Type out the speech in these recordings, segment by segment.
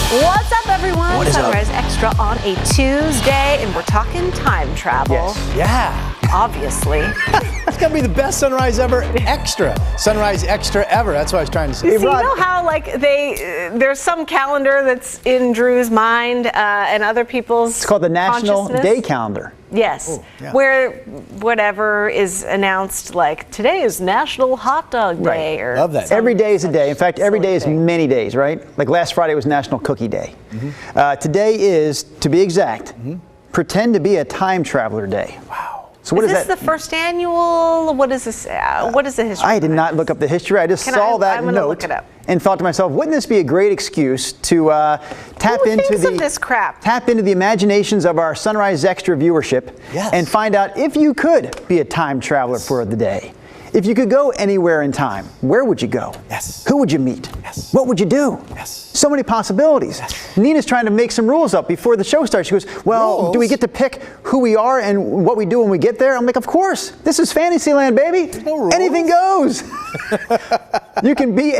What's up, everyone? What is Sunrise Extra on a Tuesday, and we're talking time travel. Yes. Yeah. Obviously. That's going to be the best Sunrise ever extra. Sunrise Extra ever. That's what I was trying to say. So you know how there's some calendar that's in Drew's mind and other people's It's called the National Day Calendar. Yes, oh, yeah. Where whatever is announced, like today is National Hot Dog Day. Right. Or Love that. Every day is a day. In fact, every day is thing. many days, right? Like last Friday was National Cookie Day. Today is, to be exact, Pretend to be a Time Traveler Day. Wow. So what is is this that? the first annual? What is this? What is the history? I did not look up the history. I just saw that I'm gonna note look it up. and thought to myself, wouldn't this be a great excuse to tap Who into thinks of this crap? tap into the imaginations of our Sunrise Extra viewership Yes. and find out if you could be a time traveler for the day. If you could go anywhere in time, where would you go? Yes. Who would you meet? Yes. What would you do? Yes. So many possibilities. Yes. Nina's trying to make some rules up before the show starts. She goes, well, do we Rules? get to pick who we are and what we do when we get there? I'm like, of course. This is Fantasyland, baby. There's no rules. Anything goes. You can be,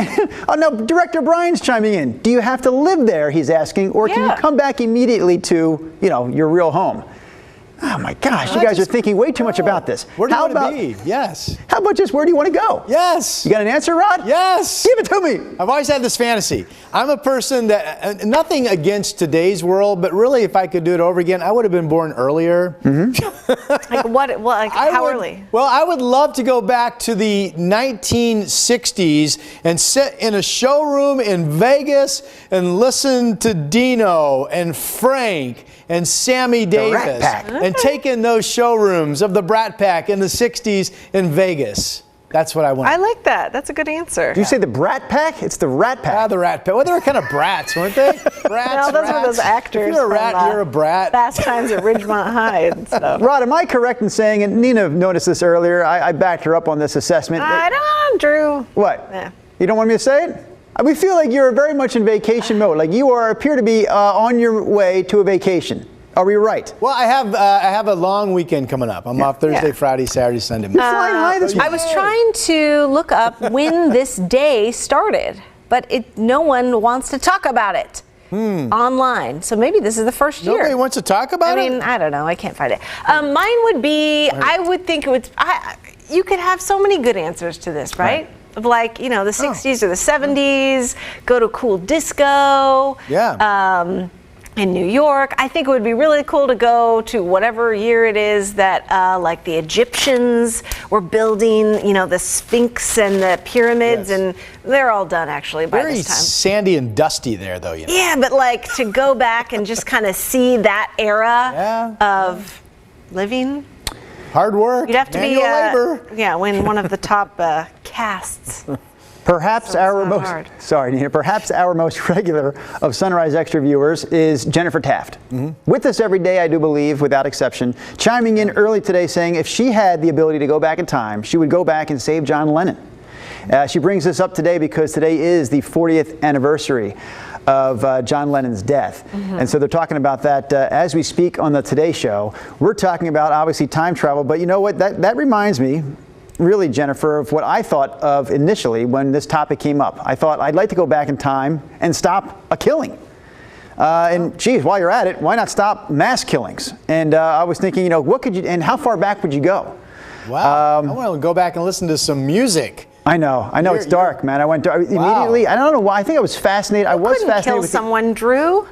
oh no, Director Brian's chiming in. Do you have to live there, he's asking, or can you Yeah. come back immediately to, your real home? Oh my gosh, you I guys are just- thinking way too much about this. Where do you How want about, to be? Yes. How about just where do you want to go? Yes. You got an answer, Rod? Yes. Give it to me. I've always had this fantasy. I'm a person that, nothing against today's world, but really if I could do it over again, I would have been born earlier. Like what? Like how would- early? Well, I would love to go back to the 1960s and sit in a showroom in Vegas and listen to Dino and Frank and Sammy Rat Davis Pack. and take in those showrooms of the Brat Pack in the 60s in Vegas. That's what I want. I like that. That's a good answer. Do you say the Brat Pack? It's the Rat Pack. The Rat Pack. Well, they were kind of brats, weren't they? Brats, No, those were rats. those actors. If you're a from, rat, you're a brat. Fast Times at Ridgemont High and stuff. Rod, am I correct in saying, and Nina noticed this earlier, I backed her up on this assessment. I don't, Drew. What? Yeah. You don't want me to say it? We feel like you're very much in vacation mode, like you appear to be on your way to a vacation. Are we right? Well, I have a long weekend coming up. I'm off Thursday, Yeah. Friday, Saturday, Sunday. You're flying high this I was trying to look up when this day started, but no one wants to talk about it online. So maybe this is the first year. Nobody wants to talk about it? I don't know. I can't find it. Mine would be, I would think it would, you could have so many good answers to this, right? Of like, the 60s or the 70s, go to cool disco. Yeah. In New York. I think it would be really cool to go to whatever year it is that like the Egyptians were building, the Sphinx and the pyramids, Yes. and they're all done actually by Very this time. sandy and dusty there, though. Yeah, but like to go back and just kind of see that era of living. Hard work. You'd have to manual labor. win one of the top casts. Perhaps So our it's not most, hard. sorry Nina, perhaps our most regular of Sunrise Extra viewers is Jennifer Taft. With us every day, I do believe, without exception, chiming in early today saying if she had the ability to go back in time, she would go back and save John Lennon. She brings this up today because today is the 40th anniversary of John Lennon's death. And so they're talking about that as we speak on the Today Show. We're talking about, obviously, time travel, but you know what? That reminds me, really, Jennifer, of what I thought of initially when this topic came up. I thought I'd like to go back in time and stop a killing. And geez, while you're at it, why not stop mass killings? And I was thinking, what could you, and how far back would you go? Wow. I want to go back and listen to some music. I know it's dark, man. I went dark immediately. I don't know why. I think I was fascinated. I was Couldn't fascinated kill with someone, Drew.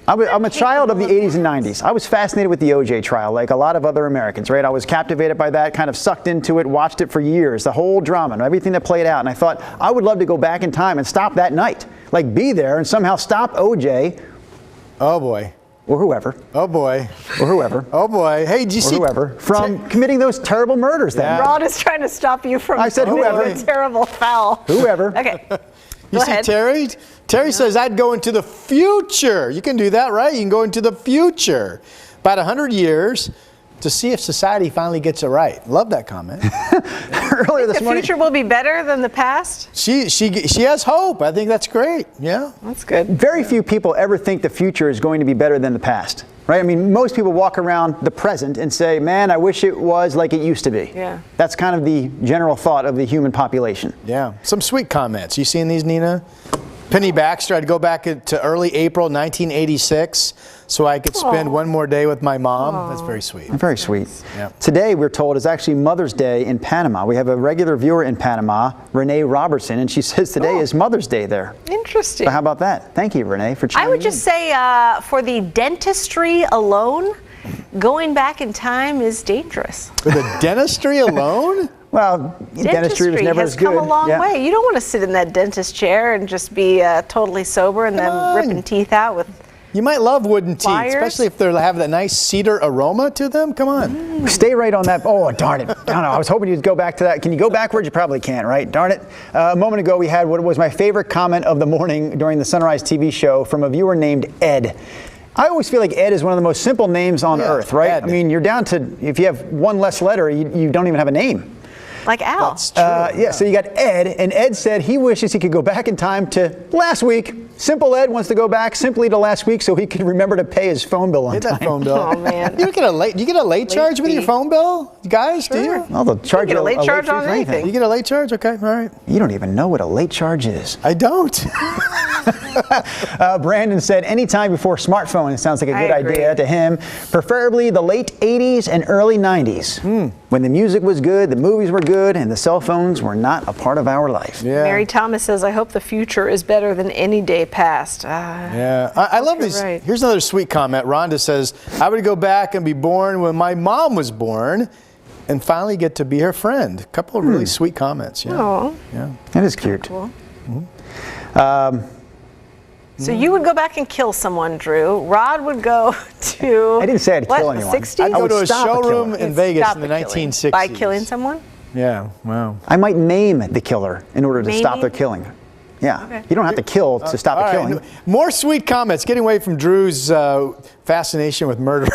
I'm a child of the 80s and 90s. I was fascinated with the OJ trial, like a lot of other Americans, right? I was captivated by that, kind of sucked into it, watched it for years, the whole drama and everything that played out. And I thought, I would love to go back in time and stop that night. Like be there and somehow stop OJ. Oh, boy. Or whoever. Oh, boy. Or whoever. Oh, boy. Hey, did you Or see? whoever. From committing those terrible murders then. Rod is trying to stop you from I said committing whoever. a terrible foul. Whoever. Okay. You Go see ahead. Terry? Terry says, I'd go into the future. You can do that, right? You can go into the future. About 100 years to see if society finally gets it right. Love that comment. Earlier this The morning. future will be better than the past. She has hope. I think that's great. Yeah. That's good. Very few people ever think the future is going to be better than the past. Right? I mean, most people walk around the present and say, man, I wish it was like it used to be. Yeah. That's kind of the general thought of the human population. Yeah. Some sweet comments. You seeing these, Nina? Penny Baxter, I'd go back to early April 1986 so I could spend one more day with my mom. That's very sweet. Very sweet. Yeah. Today, we're told, is actually Mother's Day in Panama. We have a regular viewer in Panama, Renee Robertson, and she says today is Mother's Day there. Interesting. So how about that? Thank you, Renee, for chiming I would just say for the dentistry alone, going back in time is dangerous. For the dentistry alone? Well, dentistry was never has as good. come a long way. You don't want to sit in that dentist chair and just be totally sober and then ripping teeth out with. You might love wooden teeth, Pliers? especially if they have that nice cedar aroma to them. Come on. Stay right on that. Oh, darn it. I don't know. I was hoping you'd go back to that. Can you go backwards? You probably can't, right? Darn it. A moment ago, we had what was my favorite comment of the morning during the Sunrise TV show from a viewer named Ed. I always feel like Ed is one of the most simple names on earth, right? Ed. I mean, you're down to, if you have one less letter, you don't even have a name. Like Al. That's true. Yeah, so you got Ed, and Ed said he wishes he could go back in time to last week. Simple Ed wants to go back simply to last week so he could remember to pay his phone bill on Get time. that phone bill. Oh, man. You get a late charge with your fee. phone bill? Guys, do you? Well, they'll charge get you a late charge fee on for anything. You get a late charge? Okay, all right. You don't even know what a late charge is. I don't. Brandon said anytime before smartphone, it sounds like a I good agree. idea to him. Preferably the late 80s and early 90s. When the music was good, the movies were good, and the cell phones were not a part of our life. Yeah. Mary Thomas says, I hope the future is better than any day past. Yeah, I love you're these. right. Here's another sweet comment. Rhonda says, I would go back and be born when my mom was born and finally get to be her friend. A couple of really sweet comments. Yeah. Oh. Yeah. That is cute. So you would go back and kill someone, Drew. Rod would go to. I didn't say I'd kill anyone. The 60s? I'd go to a stop a showroom killer. in Vegas Stop in the the killing. 1960s. By killing someone? Yeah, wow. I might name the killer in order to stop Maybe? their killing. Yeah. Okay. You don't have to kill to stop All the right, killing. more sweet comments. Getting away from Drew's fascination with murder.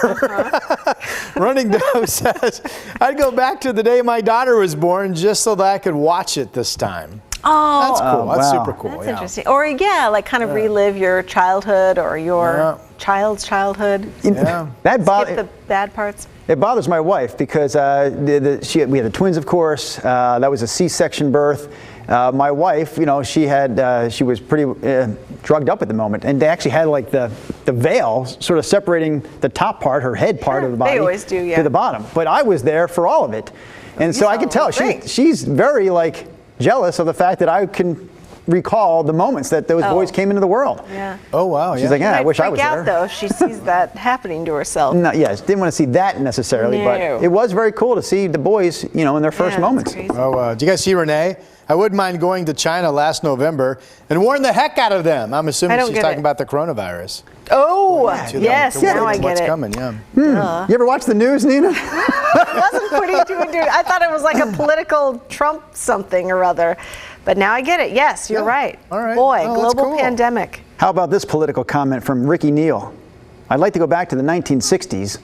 Running Dove says, I'd go back to the day my daughter was born just so that I could watch it this time. Oh, That's cool. That's wow. super cool. that's yeah. interesting. Or, like kind of relive your childhood or your Yeah. child's childhood. Yeah. That Skip bothers. the bad parts. It bothers my wife because we had the twins, of course. That was a C-section birth. My wife, she was pretty drugged up at the moment, and they actually had like the veil sort of separating the top part, her head part of the body, They always do, yeah. to the bottom. But I was there for all of it, and so You I saw could the tell whole thing. she's very jealous of the fact that I can recall the moments that those boys came into the world. Yeah. Oh, wow. She's like, I wish I was freak there. out, though, if she sees that happening to herself. No, yes, didn't want to see that necessarily, No. but it was very cool to see the boys, in their first Yeah, moments. that's crazy. Oh, do you guys see Renee? I wouldn't mind going to China last November and warn the heck out of them. I'm assuming I don't she's get talking it. about the coronavirus. Oh, To yes, them, to now warn I them get what's it. coming, yeah. You ever watch the news, Nina? I wasn't putting two and two. I thought it was like a political Trump something or other. But now I get it. Yes, you're Yeah. right. All right. Boy, Oh, that's global cool. pandemic. How about this political comment from Ricky Neal? I'd like to go back to the 1960s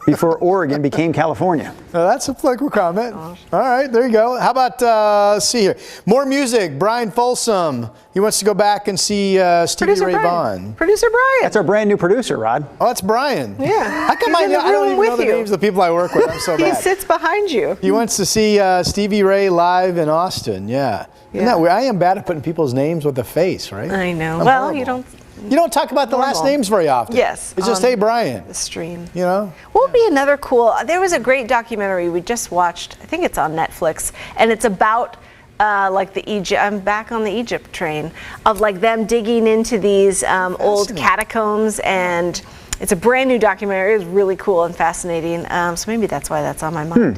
before Oregon became California. That's a political comment. All right, there you go. How about, let's see here. More music. Brian Folsom. He wants to go back and see Stevie Producer Ray Brian. Vaughan. Producer Brian. That's our brand new producer, Rod. Oh, that's Brian. Yeah. How come He's I in the don't room even with know the you. names of the people I work with? I'm so He bad. sits behind you. He wants to see Stevie Ray live in Austin. Yeah. Isn't that weird? I am bad at putting people's names with a face, right? I know. I'm Well, horrible. you don't. You don't talk about the last Normal. names very often. Yes, It's just, on hey, Brian. The stream. You know? What would be another cool? There was a great documentary we just watched. I think it's on Netflix, and it's about like the Egypt. I'm back on the Egypt train of like them digging into these old Fascinating. catacombs, and it's a brand new documentary. It was really cool and fascinating. So maybe that's why that's on my mind.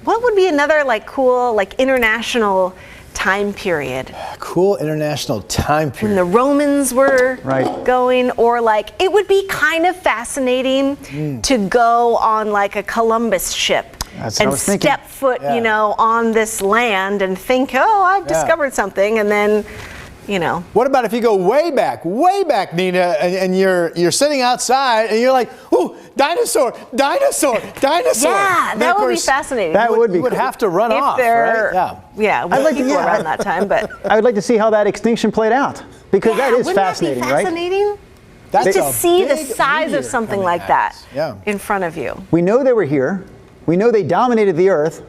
What would be another like cool like international time period? Cool international time When period. the Romans were Right. going, or like it would be kind of fascinating to go on like a Columbus ship That's what I and was thinking. step foot, Yeah. on this land and think, oh, I've discovered something, and then, What about if you go way back, Nina, and you're sitting outside and you're like, ooh, dinosaur, dinosaur, dinosaur. yeah, And that of would be course, fascinating. That would be You would cool. have to run if off, they're, right? Yeah. we'll like to- people yeah. around that time, but I would like to see how that extinction played out because that is wouldn't fascinating, that be right? fascinating? That's Just to a see the big size meteor of something coming like at that us. Yeah. in front of you. We know they were here. We know they dominated the earth.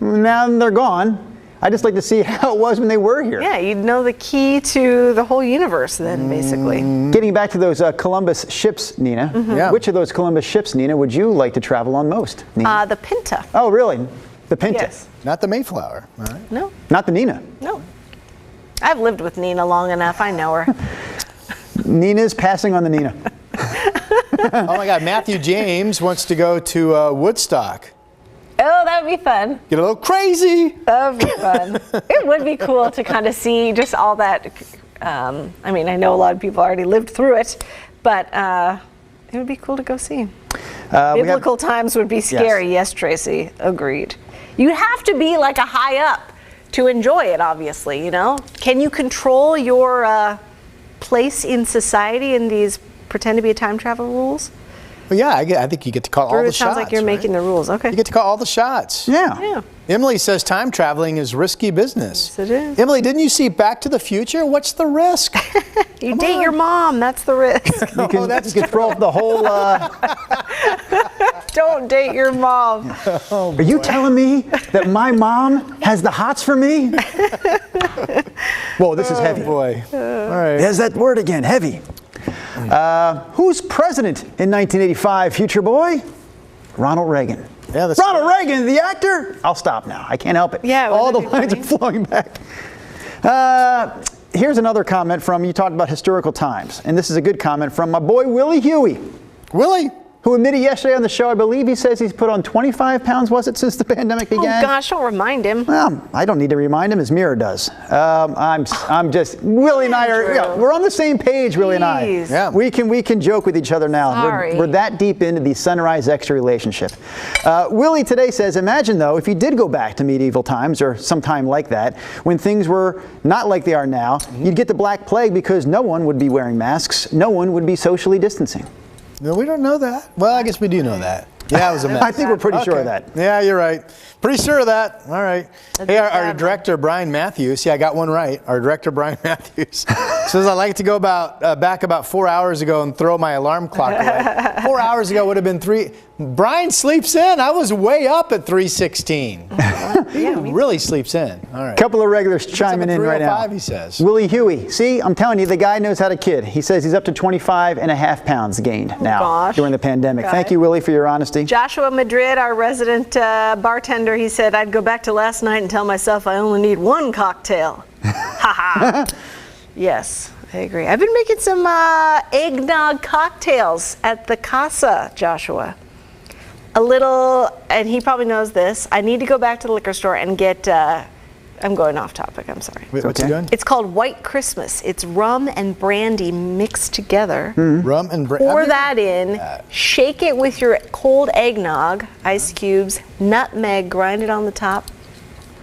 Now they're gone. I just like to see how it was when they were here. Yeah, you'd know the key to the whole universe then, basically. Getting back to those Columbus ships, Nina. Yeah. Which of those Columbus ships, Nina, would you like to travel on most? Nina? The Pinta. Oh, really? The Pinta. Yes. Not the Mayflower. All right. No, Not the Nina. no. I've lived with Nina long enough. I know her. Nina's passing on the Nina. Oh my God, Matthew James wants to go to Woodstock. Oh, that would be fun. Get a little crazy. That would be fun. It would be cool to kind of see just all that. I mean, I know a lot of people already lived through it, but it would be cool to go see. Biblical times would be scary. Yes, Tracy. Agreed. You have to be like a high up to enjoy it, obviously, you know? Can you control your place in society in these pretend to be a time travel rules? Well, yeah, I think you get to call all the shots. It sounds like you're making the rules. Okay. You get to call all the shots. Yeah. Yeah. Emily says time traveling is risky business. Yes, it is. Emily, didn't you see Back to the Future? What's the risk? You date your mom. That's the risk. You can, that's you can throw up the whole. Don't date your mom. Are you telling me that my mom has the hots for me? Whoa, this is heavy. Oh boy. All right. There's that word again, heavy. Who's president in 1985, future boy? Ronald Reagan. Yeah, that's Ronald Reagan, the actor? I'll stop now. I can't help it. Yeah, all the wouldn't it be lines are flowing back. Here's another comment from, you talked about historical times, and this is a good comment from my boy Willie Huey. Willie. Who admitted yesterday on the show, I believe he says he's put on 25 pounds, was it, since the pandemic began? Oh gosh, don't remind him. Well, I don't need to remind him, his mirror does. I'm just, Willie and I are, yeah, we're on the same page, Willie and I. Jeez. Yeah. We can joke with each other now. Sorry. We're that deep into the Sunrise Extra relationship. Willie today says, imagine though, if you did go back to medieval times or some time like that, when things were not like they are now, you'd get the Black Plague because no one would be wearing masks, no one would be socially distancing. No, we don't know that. Well, I guess we do know that. Yeah, it was a mess. I think we're pretty sure of that. Yeah, you're right. Pretty sure of that. All right. Hey, our director, Brian Matthews. Yeah, I got one right. Our director, Brian Matthews, says I'd like to go back about 4 hours ago and throw my alarm clock away. 4 hours ago would have been 3. Brian sleeps in. I was way up at 3:16. He really sleeps in. All right. Couple of regulars chiming in right now. 3:05, he says. Willie Huey. See, I'm telling you, the guy knows how to kid. He says he's up to 25.5 pounds gained now during the pandemic. Thank you, Willie, for your honesty. Joshua Madrid, our resident bartender, he said, I'd go back to last night and tell myself I only need one cocktail. Ha ha. Yes, I agree. I've been making some eggnog cocktails at the Casa, Joshua. A little, and he probably knows this, I need to go back to the liquor store and get, I'm going off topic, I'm sorry. Wait, what's he doing? It's called White Christmas. It's rum and brandy mixed together. Rum and brandy. Pour that in, shake it with your cold eggnog, ice cubes, nutmeg, grind it on the top.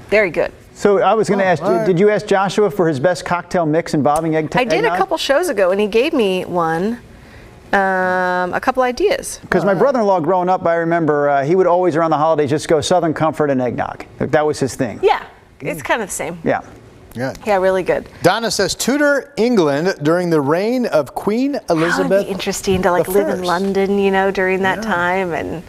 Very good. So I was going to ask, right. did you ask Joshua for his best cocktail mix involving eggnog? I did a couple shows ago, and he gave me one, a couple ideas. Because my brother-in-law growing up, I remember he would always around the holidays just go Southern Comfort and eggnog. That was his thing. Yeah, it's kind of the same. Yeah. Good. Yeah, really good. Donna says Tudor England during the reign of Queen Elizabeth. That would be interesting to like live in first. London, you know, during that time, and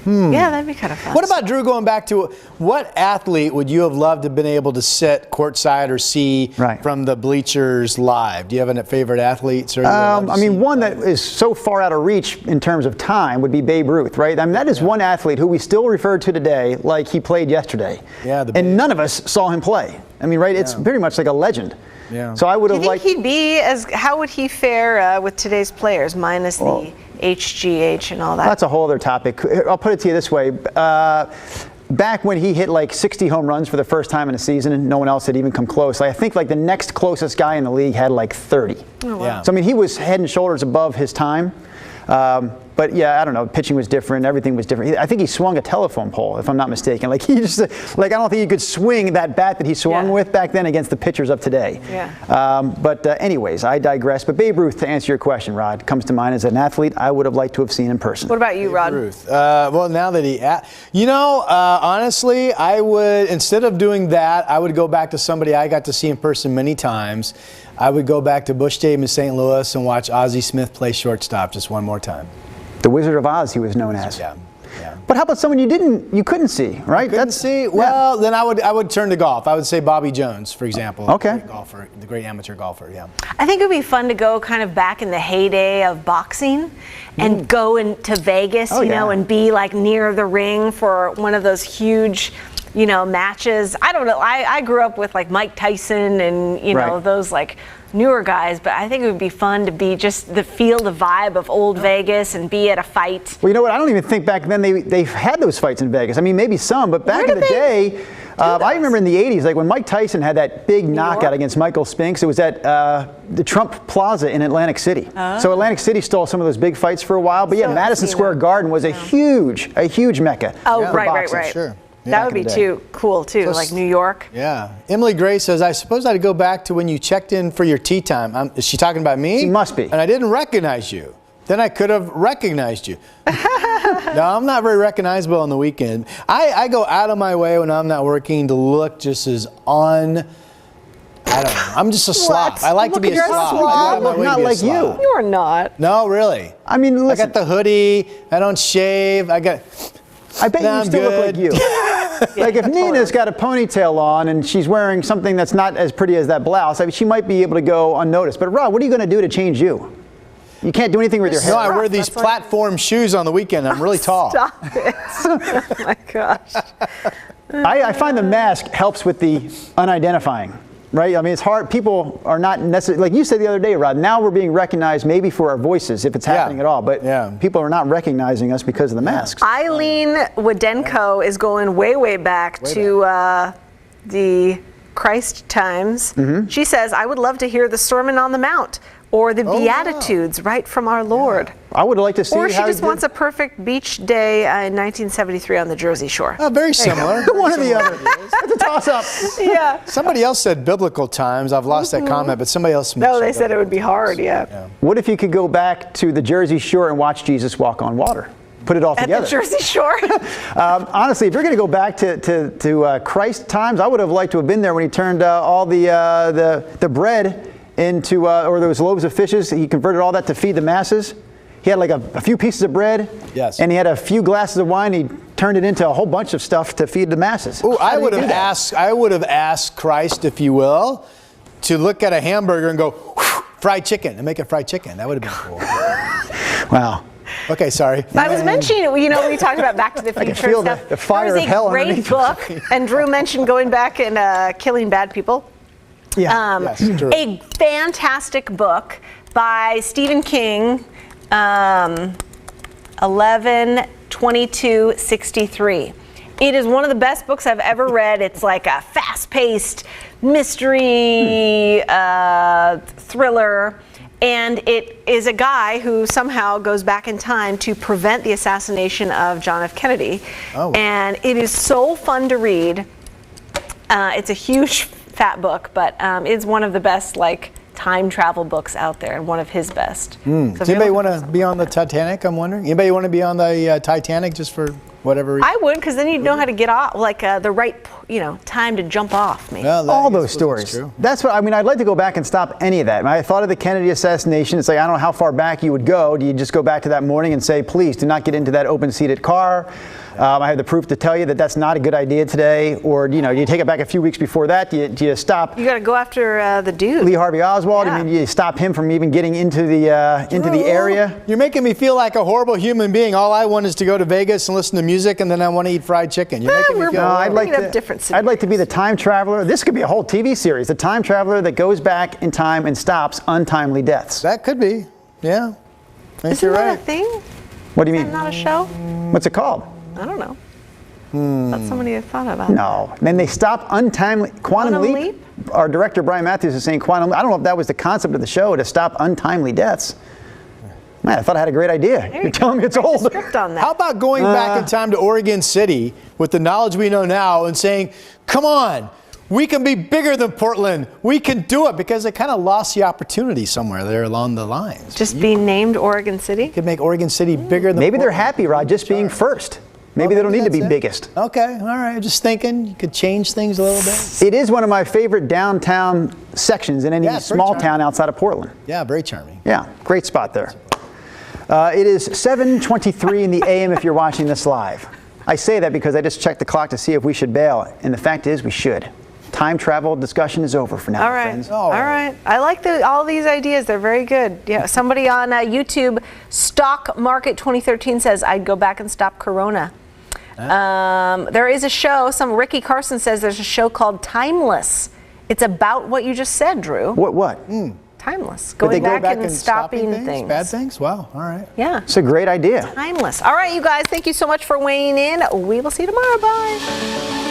yeah, that'd be kind of fun. What about, Drew, going back to what athlete would you have loved to have been able to sit courtside or see from the bleachers live? Do you have a favorite athlete? I mean, one that is so far out of reach in terms of time would be Babe Ruth, right? I mean, that is one athlete who we still refer to today like he played yesterday. Yeah, and none of us saw him play. I mean, right? It's pretty much like a legend. Yeah. So I would have Do you liked. think he'd be how would he fare with today's players, minus the HGH and all that? That's a whole other topic. I'll put it to you this way. Back when he hit like 60 home runs for the first time in a season and no one else had even come close, I think like the next closest guy in the league had like 30. Oh, wow. Yeah. So I mean, he was head and shoulders above his time. But yeah, I don't know. Pitching was different. Everything was different. I think he swung a telephone pole, if I'm not mistaken. Like he just, like I don't think you could swing that bat that he swung with back then against the pitchers of today. Yeah. But anyways, I digress. But Babe Ruth, to answer your question, Rod, comes to mind as an athlete I would have liked to have seen in person. What about you, Rod? Ruth. Well, now that honestly, I would, instead of doing that, I would go back to somebody I got to see in person many times. I would go back to Busch Stadium in St. Louis and watch Ozzie Smith play shortstop just one more time. The Wizard of Oz, he was known as. Yeah. But how about someone you couldn't see, right? Couldn't see? Well, then I would turn to golf. I would say Bobby Jones, for example. Okay. The great golfer, the great amateur golfer, yeah. I think it would be fun to go kind of back in the heyday of boxing and go into Vegas, and be like near the ring for one of those huge, matches. I don't know. I grew up with like Mike Tyson and, those like newer guys, but I think it would be fun to be just feel the vibe of old Vegas and be at a fight. Well, you know what? I don't even think back then they had those fights in Vegas. I mean, maybe some, but back in the day, I remember in the 80s, like when Mike Tyson had that big knockout against Michael Spinks, it was at the Trump Plaza in Atlantic City. So Atlantic City stole some of those big fights for a while, but Madison Square Garden was a huge mecca. Oh, for right. boxing. Sure. That would be too cool too, like New York. Yeah. Emily Gray says, I suppose I'd go back to when you checked in for your tea time. Is she talking about me? She must be. And I didn't recognize you. Then I could have recognized you. No, I'm not very recognizable on the weekend. I go out of my way when I'm not working to look just as I don't know. I'm just a slob. I like to be a slob. I look not like you. You're not. No, really. I mean, listen. I got the hoodie. I don't shave. I bet you still look like you. Like if Nina's got a ponytail on and she's wearing something that's not as pretty as that blouse, I mean, she might be able to go unnoticed. But Rob, what are you going to do to change you? You can't do anything with your hair. No, I wear these platform shoes on the weekend. I'm really tall. Stop it. Oh my gosh. I find the mask helps with the unidentifying. Right? I mean, it's hard. People are not necessarily, like you said the other day, Rod, now we're being recognized maybe for our voices, if it's happening at all, but people are not recognizing us because of the masks. Eileen Wadenko is going way back to the Christ times. She says, I would love to hear the Sermon on the Mount or the Beatitudes right from our Lord. I would like to see Or she just wants a perfect beach day in 1973 on the Jersey Shore. Oh, very similar. One or the other. It's a toss-up. Yeah. Somebody else said biblical times. I've lost that comment, but somebody else mentioned No, they said it would be hard, yeah. What if you could go back to the Jersey Shore and watch Jesus walk on water? Put it all together. At the Jersey Shore? Honestly, if you're going to go back to Christ times, I would have liked to have been there when he turned all the bread into, or those loaves of fishes. He converted all that to feed the masses. He had like a few pieces of bread, and he had a few glasses of wine. He turned it into a whole bunch of stuff to feed the masses. Ooh, I would have asked Christ, if you will, to look at a hamburger and go, fried chicken, and make it fried chicken. That would have been cool. Wow. Okay, sorry. I was mentioning, we talked about Back to the Future. I can feel and stuff. the fire of hell underneath. There was a great book, and Drew mentioned going back and killing bad people. Yeah. Yes, a fantastic book by Stephen King, 11/22/63. It is one of the best books I've ever read. It's like a fast-paced mystery thriller. And it is a guy who somehow goes back in time to prevent the assassination of John F. Kennedy. Oh. And it is so fun to read. It's a huge fat book, but it's one of the best time travel books out there, and one of his best. So Does anybody want to be on the Titanic, I'm wondering? Anybody want to be on the Titanic just for whatever reason? I would, because then you'd know how to get off, the right time to jump off, maybe. Well, all those stories. True. That's what I mean. I'd like to go back and stop any of that. I thought of the Kennedy assassination. It's like, I don't know how far back you would go. Do you just go back to that morning and say, please do not get into that open-seated car? I have the proof to tell you that that's not a good idea today. Or, do you take it back a few weeks before that? Do you stop? You got to go after the dude. Lee Harvey Oswald? Yeah. I mean, you stop him from even getting into the area? You're making me feel like a horrible human being. All I want is to go to Vegas and listen to music, and then I want to eat fried chicken. You're making me feel I'd like to be the time traveler. This could be a whole TV series. The time traveler that goes back in time and stops untimely deaths. That could be. Yeah. I think Isn't you're that right. a thing? What do you Is mean? that not a show? What's it called? I don't know. That's somebody had thought about. No. And then they stop untimely quantum leap. Our director Brian Matthews is saying quantum leap. I don't know if that was the concept of the show, to stop untimely deaths. Man, I thought I had a great idea. You're telling me it's old. Script on that. How about going back in time to Oregon City with the knowledge we know now and saying, come on, we can be bigger than Portland. We can do it, because they kind of lost the opportunity somewhere there along the lines. Just being named Oregon City? Could make Oregon City bigger than Maybe they're Portland. happy, Rod, just being first. Maybe they don't need to be that's it. biggest. Okay, all right. Just thinking you could change things a little bit. It is one of my favorite downtown sections in any Yeah, it's very small charming. town outside of Portland. Yeah, very charming. Yeah, great spot there. It is 7:23 in the a.m. if you're watching this live. I say that because I just checked the clock to see if we should bail, and the fact is we should. Time travel discussion is over for now, All right. friends. All right. I like all these ideas. They're very good. Yeah. Somebody on YouTube, Stock Market 2013 says, I'd go back and stop Corona. There is a show. Ricky Carson says there's a show called Timeless. It's about what you just said, Drew. What? Timeless. They Going go back and stopping things. Bad things? Wow. All right. Yeah. It's a great idea. Timeless. All right, you guys. Thank you so much for weighing in. We will see you tomorrow. Bye.